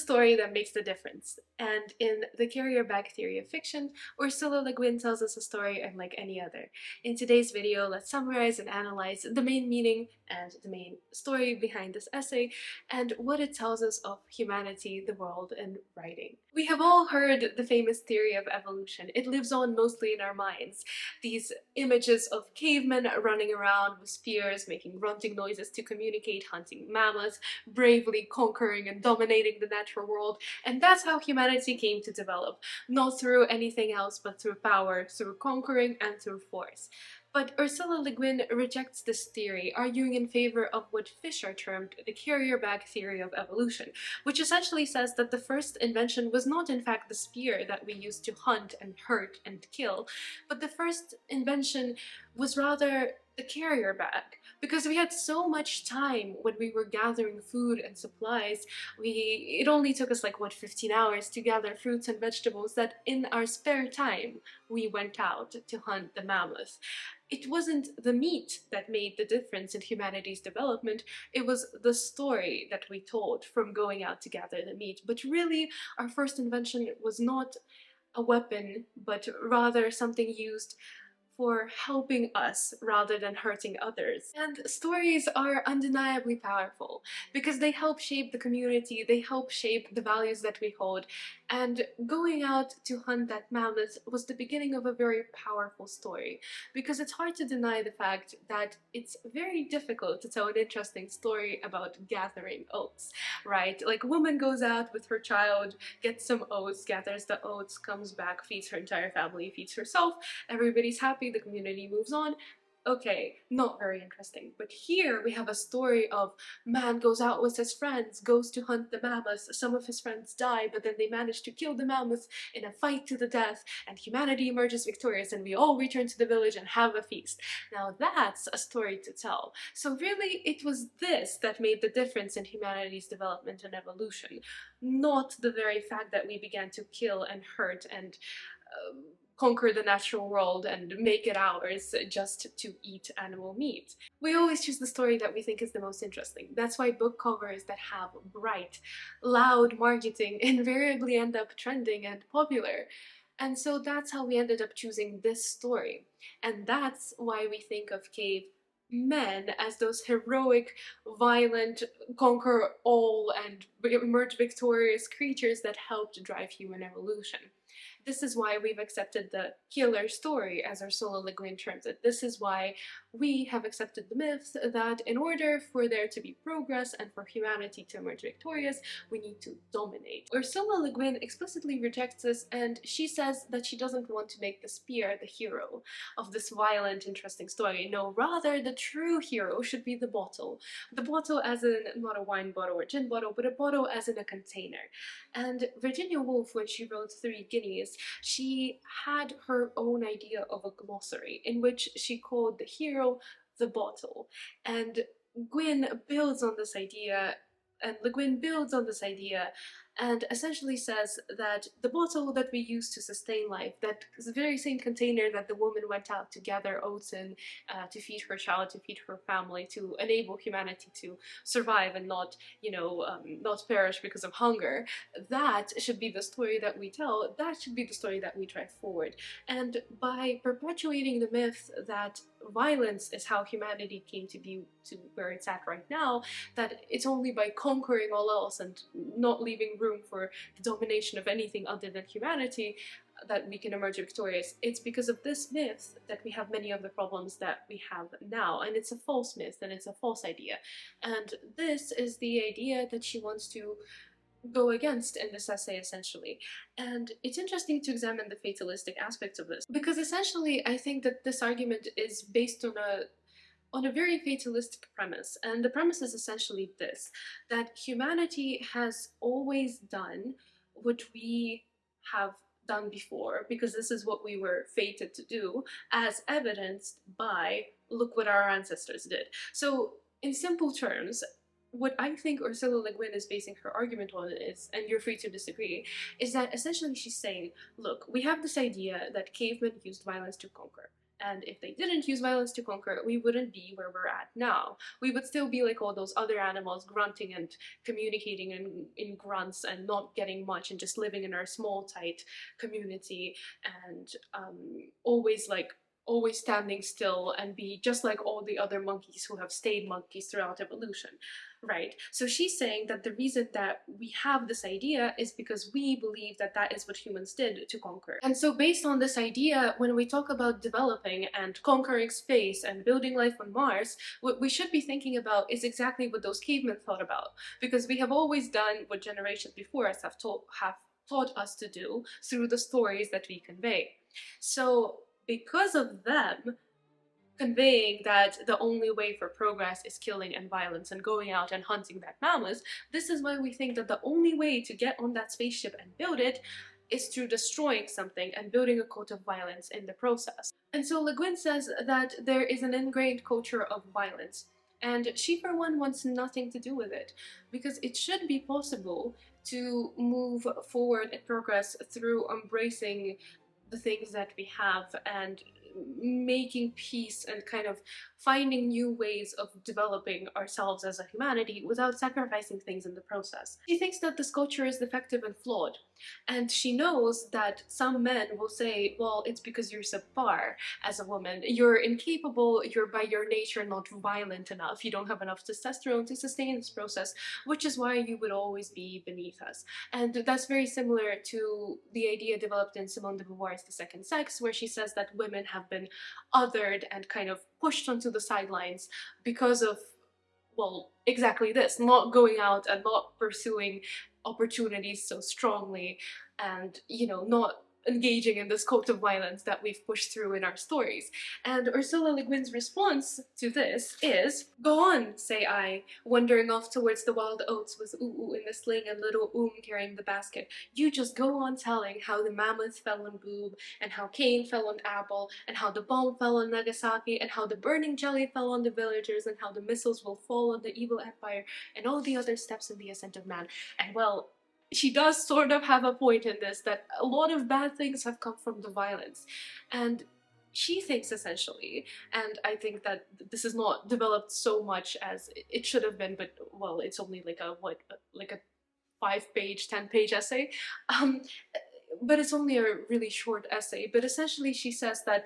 story that makes the difference. And in the carrier bag theory of fiction, Ursula Le Guin tells us a story unlike any other. In today's video, let's summarize and analyze the main meaning and the main story behind this essay and what it tells us of humanity, the world, and writing. We have all heard the famous theory of evolution. It lives on mostly in our minds. These images of cavemen running around with spears, making grunting noises to communicate, hunting mammoths, bravely conquering and dominating the natural world, and that's how humanity came to develop, not through anything else but through power, through conquering, and through force. But Ursula Le Guin rejects this theory, arguing in favor of what Fisher termed the carrier bag theory of evolution, which essentially says that the first invention was not in fact the spear that we used to hunt and hurt and kill, but the first invention was rather the carrier bag, because we had so much time when we were gathering food and supplies. It only took us like, what, 15 hours to gather fruits and vegetables, that in our spare time we went out to hunt the mammoth. It wasn't the meat that made the difference in humanity's development, it was the story that we told from going out to gather the meat. But really, our first invention was not a weapon, but rather something used for helping us rather than hurting others. And stories are undeniably powerful because they help shape the community, they help shape the values that we hold, and going out to hunt that mammoth was the beginning of a very powerful story, because it's hard to deny the fact that it's very difficult to tell an interesting story about gathering oats, right? Like, a woman goes out with her child, gets some oats, gathers the oats, comes back, feeds her entire family, feeds herself, everybody's happy, the community moves on. Okay, not very interesting. But here we have a story of man goes out with his friends, goes to hunt the mammoth, some of his friends die, but then they manage to kill the mammoth in a fight to the death, and humanity emerges victorious, and we all return to the village and have a feast. Now that's a story to tell. So really, it was this that made the difference in humanity's development and evolution, not the very fact that we began to kill and hurt and conquer the natural world and make it ours just to eat animal meat. We always choose the story that we think is the most interesting. That's why book covers that have bright, loud marketing invariably end up trending and popular. And so that's how we ended up choosing this story. And that's why we think of cave men as those heroic, violent, conquer all and emerge victorious creatures that helped drive human evolution. This is why we've accepted the killer story, as Ursula Le Guin terms it. This is why we have accepted the myth that in order for there to be progress and for humanity to emerge victorious, we need to dominate. Ursula Le Guin explicitly rejects this, and she says that she doesn't want to make the spear the hero of this violent, interesting story. No, rather the true hero should be the bottle. The bottle as in not a wine bottle or gin bottle, but a bottle as in a container. And Virginia Woolf, when she wrote Three Guineas, she had her own idea of a glossary in which she called the hero the bottle. And Guin builds on this idea, and Le Guin builds on this idea and essentially says that the bottle that we use to sustain life, that is the very same container that the woman went out to gather oats in, to feed her child, to feed her family, to enable humanity to survive and not, not perish because of hunger, that should be the story that we tell, that should be the story that we drive forward. And by perpetuating the myth that violence is how humanity came to be to where it's at right now, that it's only by conquering all else and not leaving room for the domination of anything other than humanity that we can emerge victorious. It's because of this myth that we have many of the problems that we have now, and it's a false myth and it's a false idea. And this is the idea that she wants to go against in this essay, essentially. And it's interesting to examine the fatalistic aspects of this, because essentially I think that this argument is based on a very fatalistic premise. And the premise is essentially this, that humanity has always done what we have done before, because this is what we were fated to do, as evidenced by, look what our ancestors did. So in simple terms, what I think Ursula Le Guin is basing her argument on is, and you're free to disagree, is that essentially she's saying, look, we have this idea that cavemen used violence to conquer, and if they didn't use violence to conquer, we wouldn't be where we're at now. We would still be like all those other animals, grunting and communicating in grunts and not getting much and just living in our small tight community, and always standing still and be just like all the other monkeys who have stayed monkeys throughout evolution, right? So she's saying that the reason that we have this idea is because we believe that that is what humans did to conquer. And so based on this idea, when we talk about developing and conquering space and building life on Mars, what we should be thinking about is exactly what those cavemen thought about, because we have always done what generations before us have taught us to do through the stories that we convey. So because of them conveying that the only way for progress is killing and violence and going out and hunting that mammoth, this is why we think that the only way to get on that spaceship and build it is through destroying something and building a cult of violence in the process. And so Le Guin says that there is an ingrained culture of violence, and she for one wants nothing to do with it, because it should be possible to move forward and progress through embracing the things that we have and making peace and kind of finding new ways of developing ourselves as a humanity without sacrificing things in the process. She thinks that this culture is defective and flawed, and she knows that some men will say, well, it's because you're subpar as a woman, you're incapable, you're by your nature not violent enough, you don't have enough testosterone to sustain this process, which is why you would always be beneath us. And that's very similar to the idea developed in Simone de Beauvoir's The Second Sex, where she says that women have been othered and kind of pushed onto the sidelines because of, well, exactly this, not going out and not pursuing opportunities so strongly, and, you know, not engaging in this cult of violence that we've pushed through in our stories. And Ursula Le Guin's response to this is, "Go on, say I, wandering off towards the wild oats with Oo in the sling and little carrying the basket. You just go on telling how the mammoth fell on Boob, and how Cain fell on Apple, and how the bomb fell on Nagasaki, and how the burning jelly fell on the villagers, and how the missiles will fall on the evil empire, and all the other steps in the ascent of man." And well, she does sort of have a point in this, that a lot of bad things have come from the violence. And she thinks essentially, and I think that this is not developed so much as it should have been, but well, it's only like a 5-page, 10-page essay. But it's only a really short essay. But essentially she says that,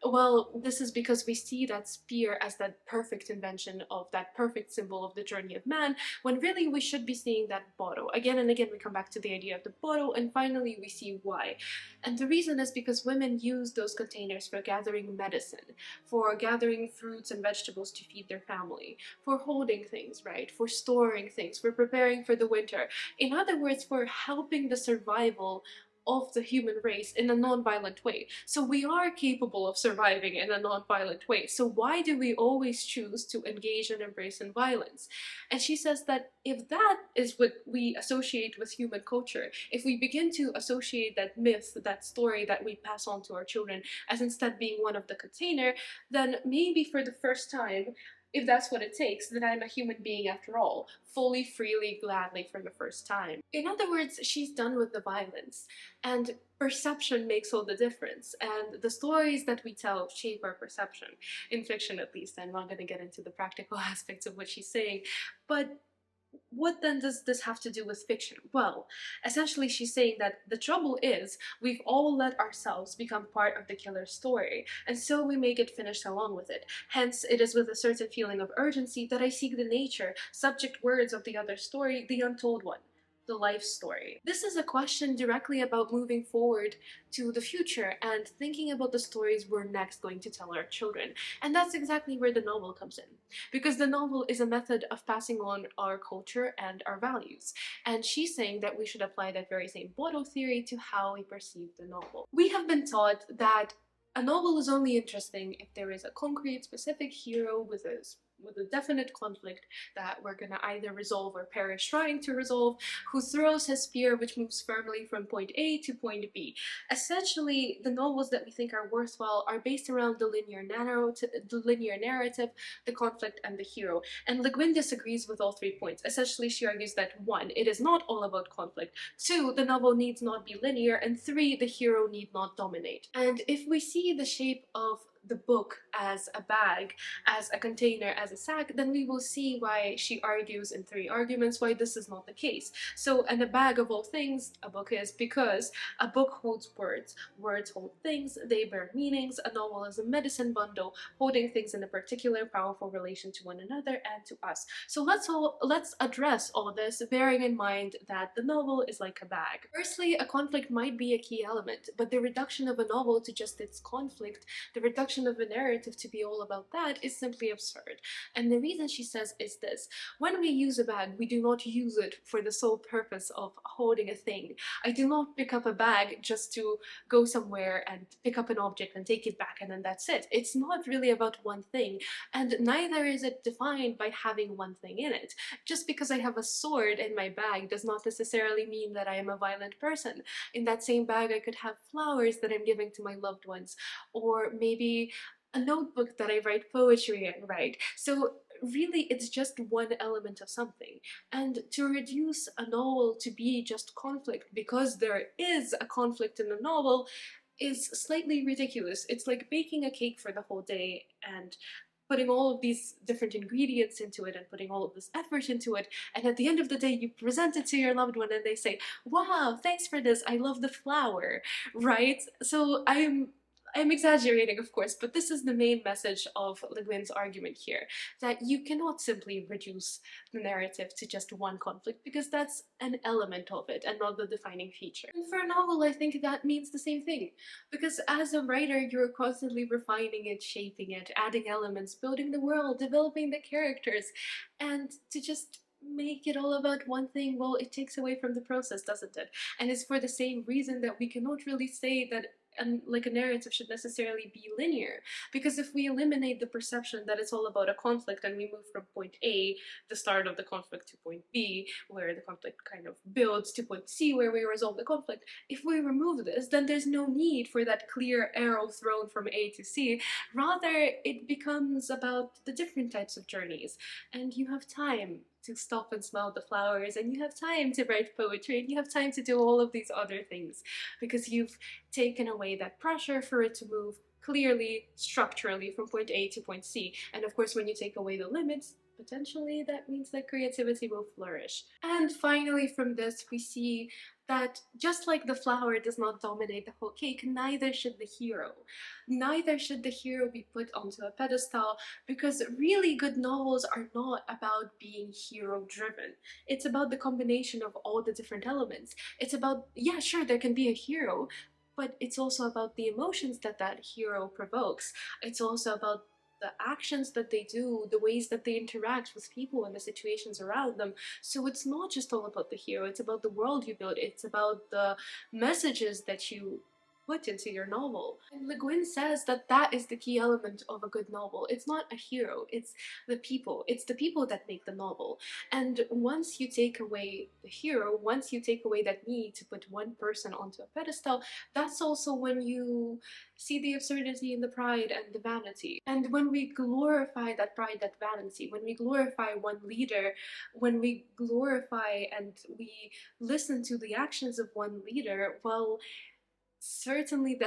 well, this is because we see that spear as that perfect invention of that perfect symbol of the journey of man, when really we should be seeing that bottle. Again and again we come back to the idea of the bottle, and finally we see why. And the reason is because women use those containers for gathering medicine, for gathering fruits and vegetables to feed their family, for holding things, right? For storing things, for preparing for the winter. In other words, for helping the survival of the human race in a non-violent way. So we are capable of surviving in a non-violent way. So why do we always choose to engage and embrace in violence? And she says that if that is what we associate with human culture, if we begin to associate that myth, that story that we pass on to our children as instead being one of the container, then maybe for the first time, if that's what it takes, then I'm a human being after all, fully, freely, gladly for the first time. In other words, she's done with the violence, and perception makes all the difference, and the stories that we tell shape our perception, in fiction at least. I'm not going to get into the practical aspects of what she's saying, but what then does this have to do with fiction? Well, essentially she's saying that the trouble is we've all let ourselves become part of the killer's story, and so we may get finished along with it. Hence, it is with a certain feeling of urgency that I seek the nature, subject words of the other story, the untold one, the life story. This is a question directly about moving forward to the future and thinking about the stories we're next going to tell our children. And that's exactly where the novel comes in. Because the novel is a method of passing on our culture and our values. And she's saying that we should apply that very same bottle theory to how we perceive the novel. We have been taught that a novel is only interesting if there is a concrete, specific hero with a definite conflict that we're gonna either resolve or perish trying to resolve, who throws his spear which moves firmly from point A to point B. Essentially, the novels that we think are worthwhile are based around the linear narrative, the conflict, and the hero. And Le Guin disagrees with all 3 points. Essentially, she argues that 1, it is not all about conflict, 2, the novel needs not be linear, and 3, the hero need not dominate. And if we see the shape of the book as a bag, as a container, as a sack, then we will see why she argues in 3 arguments why this is not the case. So, and a bag of all things, a book is, because a book holds words. Words hold things, they bear meanings. A novel is a medicine bundle, holding things in a particular powerful relation to one another and to us. So let's address all this, bearing in mind that the novel is like a bag. Firstly, a conflict might be a key element, but the reduction of a novel to just its conflict, the reduction of a narrative to be all about that, is simply absurd. And the reason she says is this: when we use a bag, we do not use it for the sole purpose of holding a thing. I do not pick up a bag just to go somewhere and pick up an object and take it back and then that's it. It's not really about one thing, and neither is it defined by having one thing in it. Just because I have a sword in my bag does not necessarily mean that I am a violent person. In that same bag I could have flowers that I'm giving to my loved ones, or maybe a notebook that I write poetry in, right? So really it's just one element of something. And to reduce a novel to be just conflict because there is a conflict in the novel is slightly ridiculous. It's like baking a cake for the whole day and putting all of these different ingredients into it and putting all of this effort into it, and at the end of the day you present it to your loved one and they say, wow, thanks for this, I love the flower, right? So I'm exaggerating, of course, but this is the main message of Le Guin's argument here, that you cannot simply reduce the narrative to just one conflict, because that's an element of it and not the defining feature. And for a novel, I think that means the same thing, because as a writer, you're constantly refining it, shaping it, adding elements, building the world, developing the characters, and to just make it all about one thing, well, it takes away from the process, doesn't it? And it's for the same reason that we cannot really say that like a narrative should necessarily be linear, because if we eliminate the perception that it's all about a conflict and we move from point A, the start of the conflict, to point B, where the conflict kind of builds, to point C, where we resolve the conflict, if we remove this, then there's no need for that clear arrow thrown from A to C. Rather, it becomes about the different types of journeys, and you have time to stop and smell the flowers, and you have time to write poetry, and you have time to do all of these other things, because you've taken away that pressure for it to move clearly, structurally from point A to point C. And of course, when you take away the limits, potentially that means that creativity will flourish. And finally, from this, we see that just like the flower does not dominate the whole cake, neither should the hero. Neither should the hero be put onto a pedestal, because really good novels are not about being hero-driven. It's about the combination of all the different elements. It's about, yeah, sure, there can be a hero, but it's also about the emotions that that hero provokes. It's also about the actions that they do, the ways that they interact with people and the situations around them. So it's not just all about the hero, it's about the world you build, it's about the messages that you put into your novel. And Le Guin says that that is the key element of a good novel. It's not a hero, it's the people. It's the people that make the novel. And once you take away the hero, once you take away that need to put one person onto a pedestal, that's also when you see the absurdity in the pride and the vanity. And when we glorify that pride, that vanity, when we glorify one leader, when we glorify and we listen to the actions of one leader, well, certainly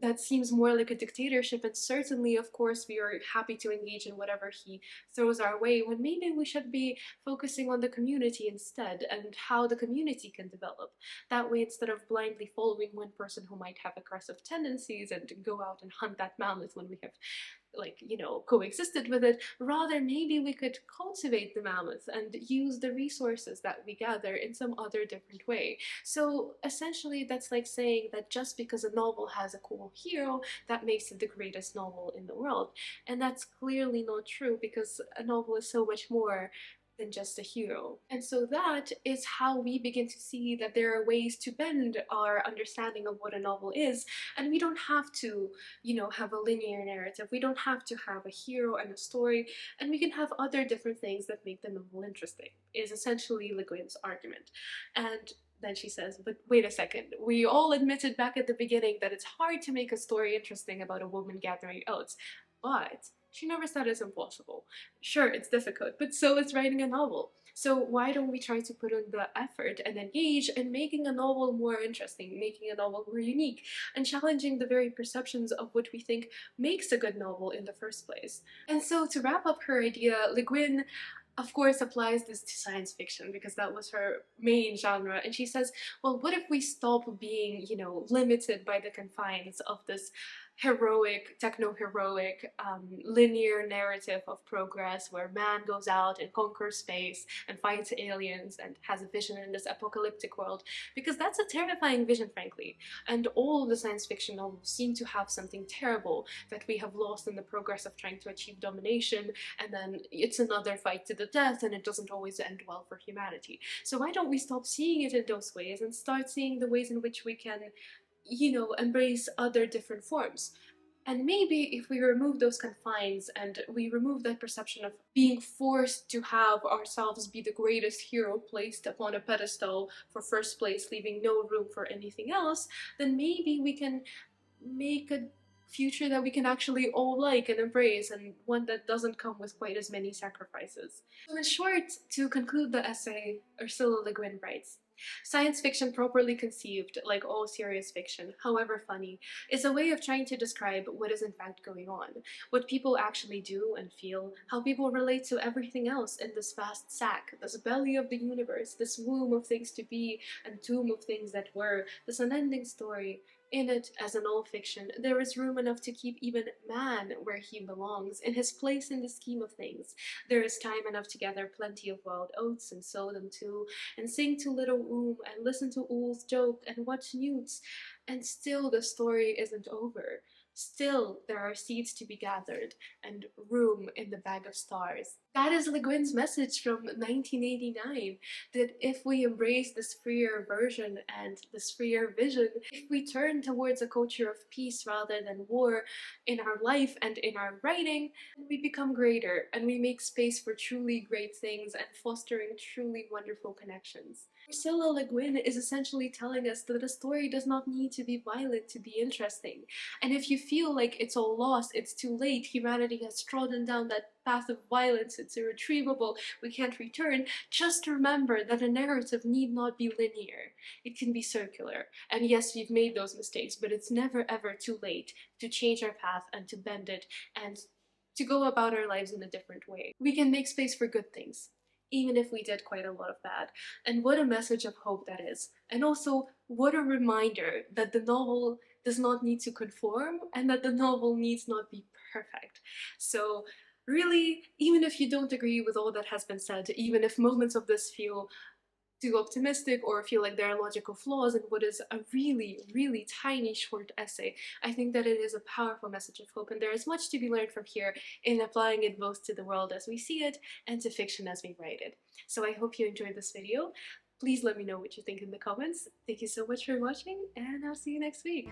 that seems more like a dictatorship, and certainly, of course, we are happy to engage in whatever he throws our way, when maybe we should be focusing on the community instead, and how the community can develop. That way, instead of blindly following one person who might have aggressive tendencies and go out and hunt that mammoth when we have, like, you know, coexisted with it, rather maybe we could cultivate the mammoth and use the resources that we gather in some other different way. So essentially that's like saying that just because a novel has a cool hero, that makes it the greatest novel in the world. And that's clearly not true, because a novel is so much more than just a hero. And so that is how we begin to see that there are ways to bend our understanding of what a novel is, and we don't have to, you know, have a linear narrative. We don't have to have a hero and a story, and we can have other different things that make the novel interesting, is essentially Le Guin's argument. And then she says, but wait a second, we all admitted back at the beginning that it's hard to make a story interesting about a woman gathering oats. But She never said it's impossible. Sure, it's difficult, but so is writing a novel. So why don't we try to put in the effort and engage in making a novel more interesting, making a novel more unique, and challenging the very perceptions of what we think makes a good novel in the first place. And so to wrap up her idea, Le Guin of course applies this to science fiction because that was her main genre, and she says, well, what if we stop being, limited by the confines of this heroic, techno-heroic, linear narrative of progress where man goes out and conquers space and fights aliens and has a vision in this apocalyptic world, because that's a terrifying vision, frankly, and all the science fiction novels seem to have something terrible that we have lost in the progress of trying to achieve domination, and then it's another fight to the death, and it doesn't always end well for humanity. So why don't we stop seeing it in those ways and start seeing the ways in which we can, embrace other different forms? And maybe if we remove those confines and we remove that perception of being forced to have ourselves be the greatest hero placed upon a pedestal for first place, leaving no room for anything else, then maybe we can make a future that we can actually all like and embrace, and one that doesn't come with quite as many sacrifices. So in short, to conclude the essay, Ursula Le Guin writes, science fiction properly conceived, like all serious fiction, however funny, is a way of trying to describe what is in fact going on, what people actually do and feel, how people relate to everything else in this vast sack, this belly of the universe, this womb of things to be and tomb of things that were, this unending story. In it, as in all fiction, there is room enough to keep even man where he belongs, in his place in the scheme of things. There is time enough to gather plenty of wild oats and sow them too, and sing to little and listen to Ool's joke and watch Newt's, and still the story isn't over. Still, there are seeds to be gathered and room in the bag of stars. That is Le Guin's message from 1989, that if we embrace this freer version and this freer vision, if we turn towards a culture of peace rather than war in our life and in our writing, we become greater and we make space for truly great things and fostering truly wonderful connections. Ursula Le Guin is essentially telling us that a story does not need to be violent to be interesting. And if you feel like it's all lost, it's too late, humanity has trodden down that path of violence, it's irretrievable, we can't return, just remember that a narrative need not be linear. It can be circular. And yes, we've made those mistakes, but it's never ever too late to change our path and to bend it and to go about our lives in a different way. We can make space for good things, even if we did quite a lot of bad. And what a message of hope that is. And also, what a reminder that the novel does not need to conform and that the novel needs not be perfect. So really, even if you don't agree with all that has been said, even if moments of this feel too optimistic or feel like there are logical flaws in what is a really, really tiny short essay, I think that it is a powerful message of hope, and there is much to be learned from here in applying it both to the world as we see it and to fiction as we write it. So I hope you enjoyed this video. Please let me know what you think in the comments. Thank you so much for watching, and I'll see you next week.